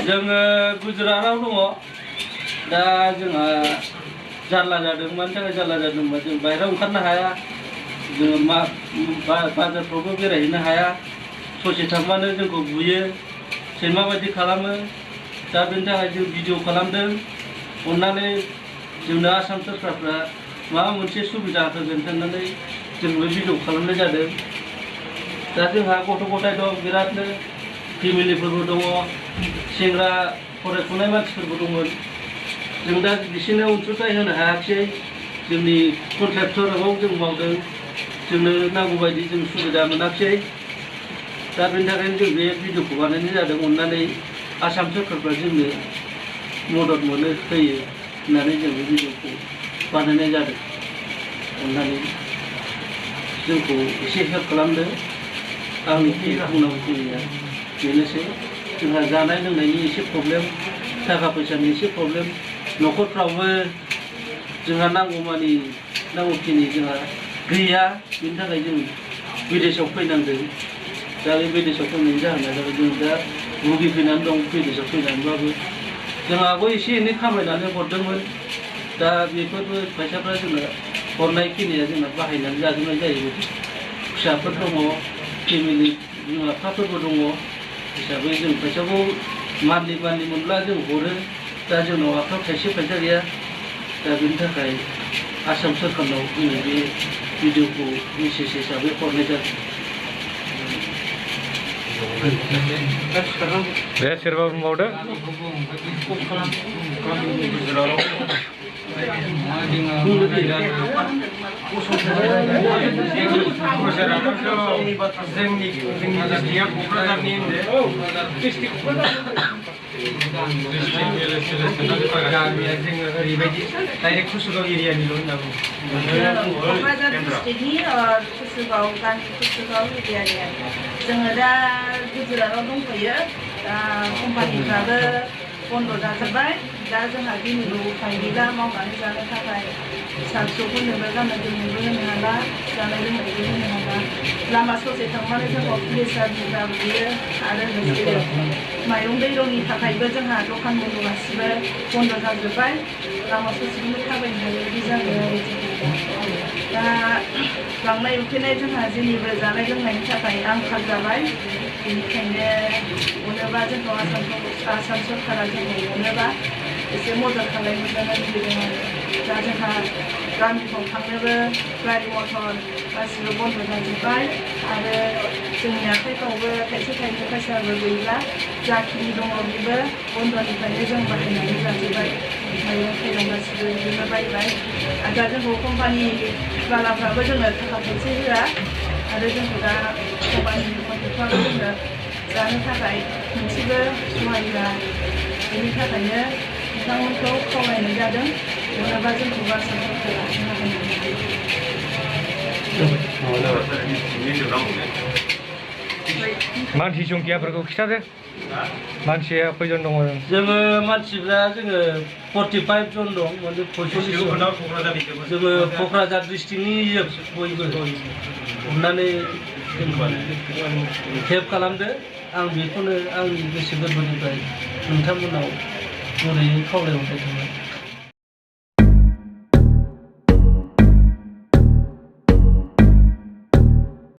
जोङो गुजरातआव दङ दा जोंहा जारला जादों मानि थाखाय जारला जादों होनबा जों बाहेरायाव ओंखारनो हाया जोङो बाजारफ्रावबो बेरायहैनो हाया ससे थांबानो जोंखौ बुयो सैमा बायदि खालामो दा बेनि थाखाय जों भिडिअ खालामदों अननानै जोंनो आसाम सरकारफ्रा माबा मोनसे सुबिदा होगोन होननानै जोंबो भिडिअ खालामनाय जादों दा जोंहा गथ' गथाय दं बिरादनो फेमिलिफोरबो दङ सेंग्रा फरायफुनाय मानसिफोरबो दंमोन जों दा बिसोरनो अनसुंथाइ होनो हायाखिसै जोंनि कन्ट्रेक्टराव जों मावदों जोंनो नांगौ बायदि जों सुबिदा मोनाखिसै दा बेनि थाखायनो जों बे भिडिअखौ बानायनाय जादों अननानै आसाम सरकारफ्रा जोंनो मदद मोनो होयो होननानै जों बे भिडिअखौ बानायनाय जादों अननानै जोंखौ एसे हेल्प खालामदो आंनि बुंनांगौ खिनिया बेनोसै जोंहा जानाय लोंनायनि एसे प्रब्लेम थाखा फैसानि एसे प्रब्लेम न'खरफ्रावबो जोंहा नांगौखिनि जोंहा गैया बेनि थाखाय जों विदेशआव फैनांदों दा बे विदेशआव फैनायनि जाहोना जाबाय जों दा भुगिफैनानै दं विदेशआव फैनानैबाबो जोंहाबो एसे एनै खामायनानै हरदोंमोन दा बेफोरबो फैसाफ्रा जोंना हरनायखिनिया जोंना बाहायनानै जाजोबनाय जायो फिसाफोर दङ फेमिलि बिमा बिफाफोरबो दङ हिसाबै जों फैसाखौ मान्थलि मोनब्ला जों हरो दा जोंनाव आखायाव थाइसे फैसा गैया दा बेनि थाखाय आसाम सरकारनाव जोङो बे भिडिअखौ मेसेज हिसाबै हरनाय जादों दे सोरबा बुंबावदो डाइरेक्ट कुसुगाव एरियानिल' होनना बुङो क'क्राझार डिस्ट्रिक्टनि कुसुगाव गामि कुसुगाव एरियानि जोङो दा गुजरातआव दंफैयो दा कम्पानिफ्राबो बन्द' जाजोब्बाय दा जोंहा दिनैबो उफाय गैला मावनानै जानो थाखाय फिसा फिसौफोरनोबो गाननाय जोमनायबो होनो हाला जानाय लोंनायबो होनो हाला लामा ससे थांबानो जोंखौ पुलिसा बुयो आरो लोगोसे माइरं दैरंनि थाखायबो जोंहा दखान बन्द' गासिबो बन्द' जाजोब्बाय लामा ससेखौनो थाबायनो हायै बिदि जाबाय आरो दा लांनाय उखैनाय जोंहा जेनिबो जानाय लोंनायनि थाखाय आंखाल जाबाय बेनिखायनो अनोबा जोंखौ आसाम सरकारा जोंखौ अनोबा एसे मदद खालामनो लुबैदों आरो दा जोंहा गामिफ्राव थांनोबो गारि मटर गासिबो बन्द' जाजोब्बाय आरो जोंनि आखाइफ्रावबो थाइसे थाइनै फैसाबो गैला जाखिनि दङ बेबो बन्द'निफ्रायनो जों बाहायनानै जाजोब्बाय माइरं थाइरं गासिबो बिदिनो बायबाय आरो दा जोंखौ कम्पानि बालाफ्राबो जोंनो थाखा थाइसे होआ आरो जोंखौ दा कम्पानिनि कन्ट्रेक्टफ्राबो जोंनो जानो थाखाय मोनसेबो सहाय होआ बेनि थाखायनो बिथांमोनखौ खावलायनाय जादों अनोबा जोंखौ आसाम सरकारा मानसि संखियाफोरखौ खिथादो मानसिया खयजन दङ जोङो मानसिफ्रा जोङो 45 जन दं माने 45 जोङो क'क्राझार डिस्ट्रिक्टनि बयबो अननानै हेल्प खालामदो आं बेखौनो आंनि गोसो गोरबोनिफ्राय नोंथांमोनाव गुरैयै खावलायहरनाय थाबाय